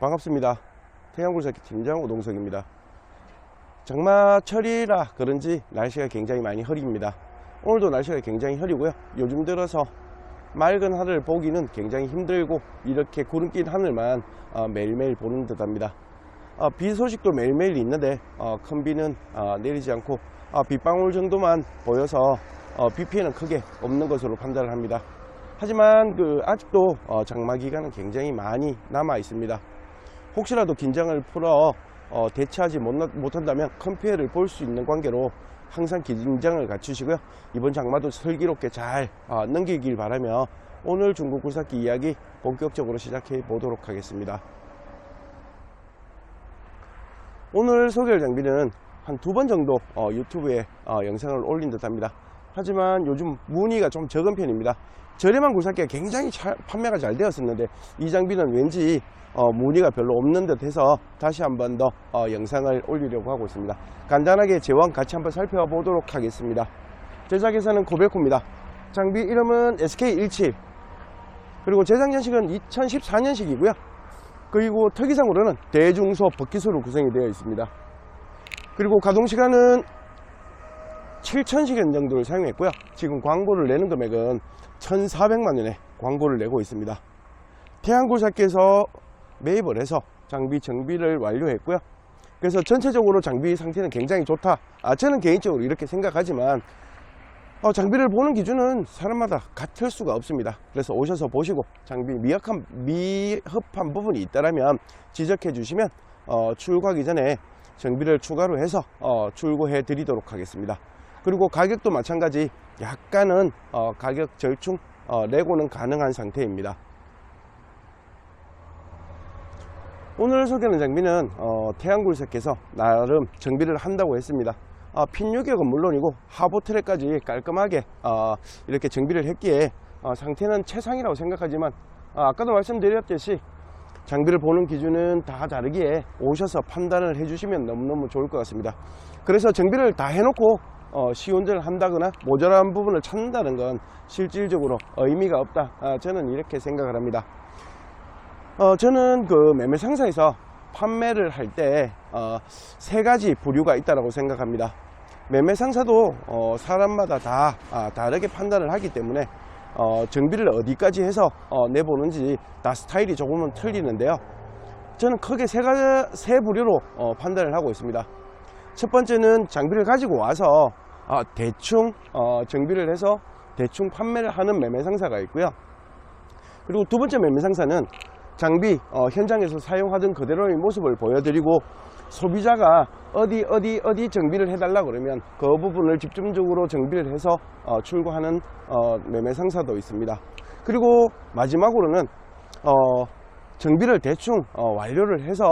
반갑습니다. 태양굴삭기 팀장 오동석입니다. 장마철이라 그런지 날씨가 굉장히 많이 흐립니다. 오늘도 날씨가 굉장히 흐리고요. 요즘 들어서 맑은 하늘을 보기는 굉장히 힘들고 이렇게 구름 낀 하늘만 매일매일 보는 듯 합니다. 비 소식도 매일매일 있는데 큰 비는 내리지 않고 빗방울 정도만 보여서 비 피해는 크게 없는 것으로 판단을 합니다. 하지만 아직도 장마 기간은 굉장히 많이 남아 있습니다. 혹시라도 긴장을 풀어 대처하지 못한다면 큰 피해를 볼 수 있는 관계로 항상 긴장을 갖추시고요. 이번 장마도 슬기롭게 잘 넘기길 바라며 오늘 중국 굴삭기 이야기 본격적으로 시작해 보도록 하겠습니다. 오늘 소개할 장비는 한 2번 정도 유튜브에 영상을 올린 듯 합니다. 하지만 요즘 문의가 좀 적은 편입니다. 저렴한 굴삭기가 굉장히 판매가 잘 되었었는데 이 장비는 왠지 문의가 별로 없는 듯 해서 다시 한 번 더 영상을 올리려고 하고 있습니다. 간단하게 제왕 같이 한번 살펴보도록 하겠습니다. 제작회사는 코베코입니다. 장비 이름은 SK17, 그리고 제작 년식은 2014년식이고요 그리고 특이사항으로는 대중소 법기소로 구성이 되어 있습니다. 그리고 가동시간은 7000시간 정도를 사용했고요. 지금 광고를 내는 금액은 1400만원에 광고를 내고 있습니다. 태양굴삭기에서 매입을 해서 장비 정비를 완료했고요. 그래서 전체적으로 장비 상태는 굉장히 좋다, 저는 개인적으로 이렇게 생각하지만 장비를 보는 기준은 사람마다 같을 수가 없습니다. 그래서 오셔서 보시고 장비 미흡한 부분이 있다면 지적해 주시면 출고하기 전에 정비를 추가로 해서 출고해 드리도록 하겠습니다. 그리고 가격도 마찬가지 약간은 가격 절충 내고는 가능한 상태입니다. 오늘 소개하는 장비는 태양굴삭기에서 나름 정비를 한다고 했습니다. 핀 유격은 물론이고 하부 트랙까지 깔끔하게 이렇게 정비를 했기에 상태는 최상이라고 생각하지만 아까도 말씀드렸듯이 장비를 보는 기준은 다 다르기에 오셔서 판단을 해주시면 너무너무 좋을 것 같습니다. 그래서 정비를 다 해놓고 시운전을 한다거나 모자란 부분을 찾는다는 건 실질적으로 의미가 없다, 저는 이렇게 생각을 합니다. 저는 매매 상사에서 판매를 할 때 3가지 부류가 있다고 생각합니다. 매매 상사도 사람마다 다 다르게 판단을 하기 때문에 정비를 어디까지 해서 내보는지 다 스타일이 조금은 틀리는데요. 저는 크게 세 부류로 판단을 하고 있습니다. 첫 번째는 장비를 가지고 와서 대충 정비를 해서 대충 판매를 하는 매매 상사가 있고요. 그리고 두 번째 매매 상사는 장비 현장에서 사용하던 그대로의 모습을 보여드리고 소비자가 어디 정비를 해달라 그러면 그 부분을 집중적으로 정비를 해서 출고하는 매매 상사도 있습니다. 그리고 마지막으로는 정비를 대충 완료를 해서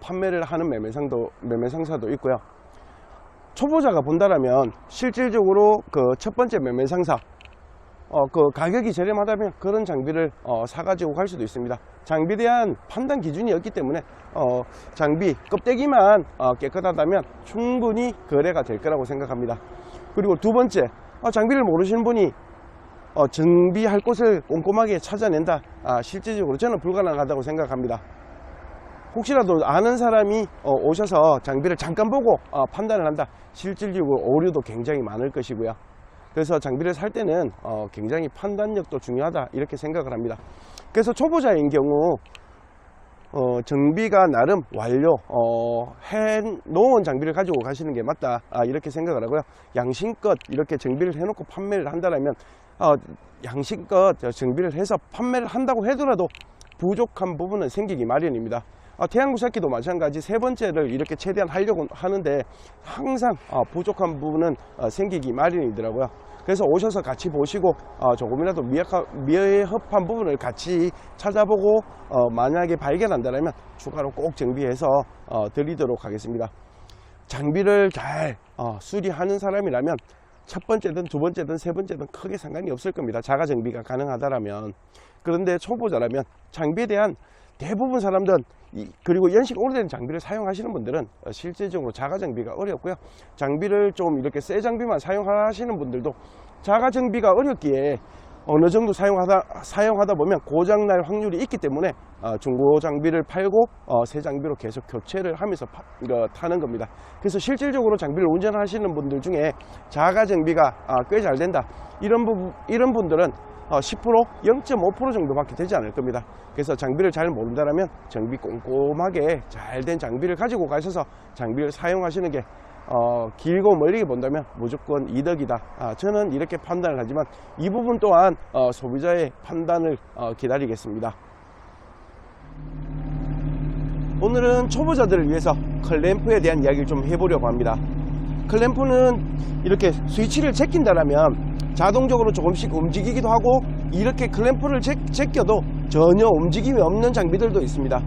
판매를 하는 매매 상사도 있고요. 초보자가 본다라면 실질적으로 첫 번째 매매 상사 가격이 저렴하다면 그런 장비를 사가지고 갈 수도 있습니다. 장비에 대한 판단 기준이 없기 때문에 장비 껍데기만 깨끗하다면 충분히 거래가 될 거라고 생각합니다. 그리고 두 번째, 장비를 모르시는 분이 정비할 곳을 꼼꼼하게 찾아낸다, 실질적으로 저는 불가능하다고 생각합니다. 혹시라도 아는 사람이 오셔서 장비를 잠깐 보고 판단을 한다, 실질적으로 오류도 굉장히 많을 것이고요. 그래서 장비를 살 때는 굉장히 판단력도 중요하다, 이렇게 생각을 합니다. 그래서 초보자인 경우 정비가 나름 완료 해놓은 장비를 가지고 가시는 게 맞다, 이렇게 생각을 하고요. 양심껏 이렇게 정비를 해놓고 판매를 한다면 양심껏 정비를 해서 판매를 한다고 하더라도 부족한 부분은 생기기 마련입니다. 태양굴삭기도 마찬가지 세 번째를 이렇게 최대한 하려고 하는데 항상 부족한 부분은 생기기 마련이더라고요. 그래서 오셔서 같이 보시고 조금이라도 미흡한 부분을 같이 찾아보고 만약에 발견한다면 추가로 꼭 정비해서 드리도록 하겠습니다. 장비를 잘 수리하는 사람이라면 첫 번째든 두 번째든 세 번째든 크게 상관이 없을 겁니다. 자가 정비가 가능하다면. 그런데 초보자라면 장비에 대한 대부분 사람들은 그리고 연식 오래된 장비를 사용하시는 분들은 실질적으로 자가 정비가 어렵고요. 장비를 좀 이렇게 새 장비만 사용하시는 분들도 자가 정비가 어렵기에 어느 정도 사용하다 보면 고장날 확률이 있기 때문에 중고 장비를 팔고 새 장비로 계속 교체를 하면서 타는 겁니다. 그래서 실질적으로 장비를 운전하시는 분들 중에 자가 정비가 꽤 잘 된다, 이런 분들은 10%, 0.5% 정도밖에 되지 않을 겁니다. 그래서 장비를 잘 모른다면 정비 꼼꼼하게 잘 된 장비를 가지고 가셔서 장비를 사용하시는 게 길고 멀리 본다면 무조건 이득이다. 저는 이렇게 판단을 하지만 이 부분 또한 소비자의 판단을 기다리겠습니다. 오늘은 초보자들을 위해서 클램프에 대한 이야기를 좀 해보려고 합니다. 클램프는 이렇게 스위치를 제낀다면 자동적으로 조금씩 움직이기도 하고, 이렇게 클램프를 제껴도 전혀 움직임이 없는 장비들도 있습니다.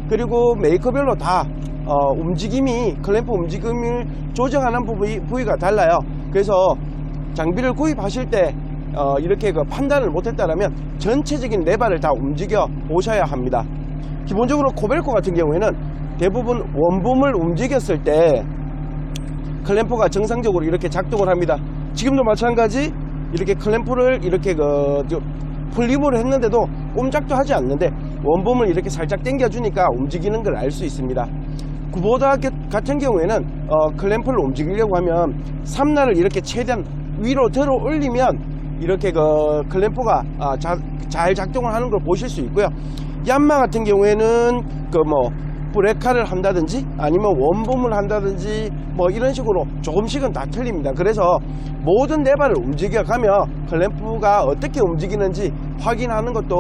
그리고 메이커별로 다 클램프 움직임을 조정하는 부위가 달라요. 그래서 장비를 구입하실 때 이렇게 판단을 못했다면 전체적인 레바를 다 움직여 보셔야 합니다. 기본적으로 코벨코 같은 경우에는 대부분 원붐을 움직였을 때 클램프가 정상적으로 이렇게 작동을 합니다. 지금도 마찬가지 이렇게 클램프를 이렇게 풀립을 했는데도 꼼짝도 하지 않는데 원붐을 이렇게 살짝 당겨주니까 움직이는 걸 알 수 있습니다. 쿠보다 같은 경우에는 클램프를 움직이려고 하면 3날을 이렇게 최대한 위로 들어 올리면 이렇게 클램프가 잘 작동을 하는 걸 보실 수 있고요. 얀마 같은 경우에는 브레카를 한다든지 아니면 원붐을 한다든지 이런 식으로 조금씩은 다 틀립니다. 그래서 모든 레바를 움직여가며 클램프가 어떻게 움직이는지 확인하는 것도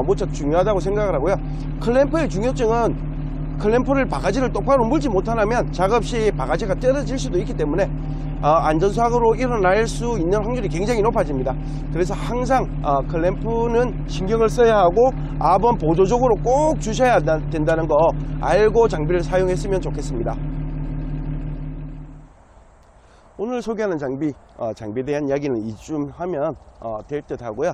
무척 중요하다고 생각을 하고요. 클램프의 중요증은 클램프를 바가지를 똑바로 물지 못하면 작업 시 바가지가 떨어질 수도 있기 때문에 안전사고로 일어날 수 있는 확률이 굉장히 높아집니다. 그래서 항상 클램프는 신경을 써야 하고 압은 보조적으로 꼭 주셔야 된다는 거 알고 장비를 사용했으면 좋겠습니다. 오늘 소개하는 장비에 대한 이야기는 이쯤 하면 될 듯 하고요.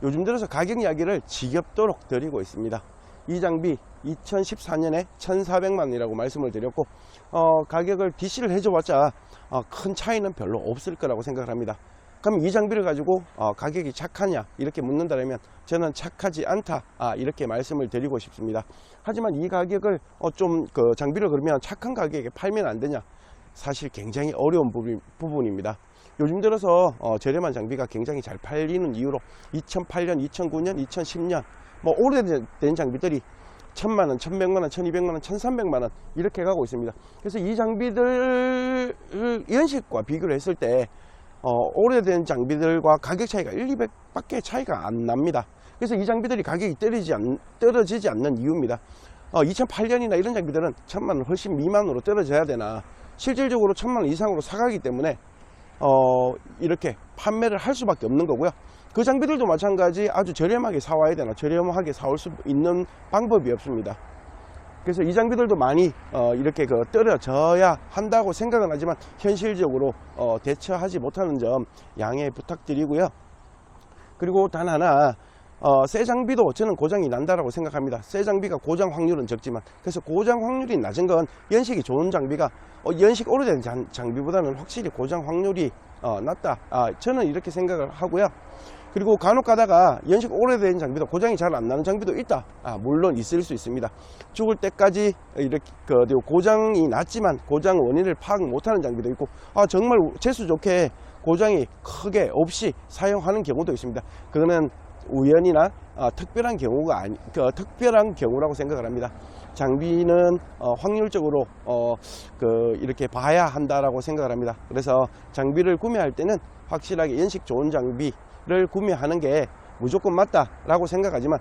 요즘 들어서 가격 이야기를 지겹도록 드리고 있습니다. 이 장비 2014년에 1,400만원이라고 말씀을 드렸고 가격을 DC를 해줘봤자 큰 차이는 별로 없을 거라고 생각을 합니다. 그럼 이 장비를 가지고 가격이 착하냐 이렇게 묻는다면 저는 착하지 않다 이렇게 말씀을 드리고 싶습니다. 하지만 이 가격을 장비를 그러면 착한 가격에 팔면 안 되냐, 사실 굉장히 어려운 부분입니다. 요즘 들어서 저렴한 장비가 굉장히 잘 팔리는 이유로 2008년, 2009년, 2010년 오래된 장비들이 1,000만원, 1,100만원, 1,200만원, 1,300만원 이렇게 가고 있습니다. 그래서 이 장비들 연식과 비교를 했을 때 오래된 장비들과 가격 차이가 1, 200밖에 차이가 안 납니다. 그래서 이 장비들이 가격이 떨어지지 않는 이유입니다. 2008년이나 이런 장비들은 1,000만원 훨씬 미만으로 떨어져야 되나, 실질적으로 1,000만원 이상으로 사가기 때문에 이렇게 판매를 할 수밖에 없는 거고요. 그 장비들도 마찬가지 아주 저렴하게 사와야 되나, 저렴하게 사올 수 있는 방법이 없습니다. 그래서 이 장비들도 많이 이렇게 떨어져야 한다고 생각은 하지만 현실적으로 대처하지 못하는 점 양해 부탁드리고요. 그리고 단 하나, 새 장비도 저는 고장이 난다라고 생각합니다. 새 장비가 고장 확률은 적지만, 그래서 고장 확률이 낮은 건 연식이 좋은 장비가 연식 오래된 장비보다는 확실히 고장 확률이 낮다, 저는 이렇게 생각을 하고요. 그리고 간혹 가다가 연식 오래된 장비도 고장이 잘 안 나는 장비도 있다, 물론 있을 수 있습니다. 죽을 때까지 이렇게 고장이 났지만 고장 원인을 파악 못하는 장비도 있고, 정말 재수 좋게 고장이 크게 없이 사용하는 경우도 있습니다. 그거는 우연이나 특별한 경우라고 생각을 합니다. 장비는 확률적으로 이렇게 봐야 한다라고 생각을 합니다. 그래서 장비를 구매할 때는 확실하게 연식 좋은 장비를 구매하는 게 무조건 맞다라고 생각하지만,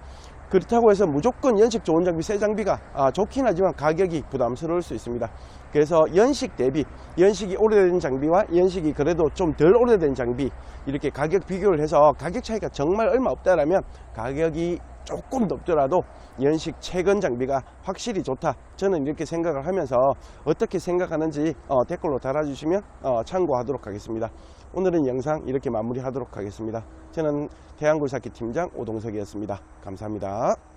그렇다고 해서 무조건 연식 좋은 장비, 새 장비가 좋긴 하지만 가격이 부담스러울 수 있습니다. 그래서 연식 대비, 연식이 오래된 장비와 연식이 그래도 좀 덜 오래된 장비, 이렇게 가격 비교를 해서 가격 차이가 정말 얼마 없다라면 가격이 조금 높더라도 연식 최근 장비가 확실히 좋다, 저는 이렇게 생각을 하면서 어떻게 생각하는지 댓글로 달아주시면 참고하도록 하겠습니다. 오늘은 영상 이렇게 마무리하도록 하겠습니다. 저는 태양굴삭기 팀장 오동석이었습니다. 감사합니다.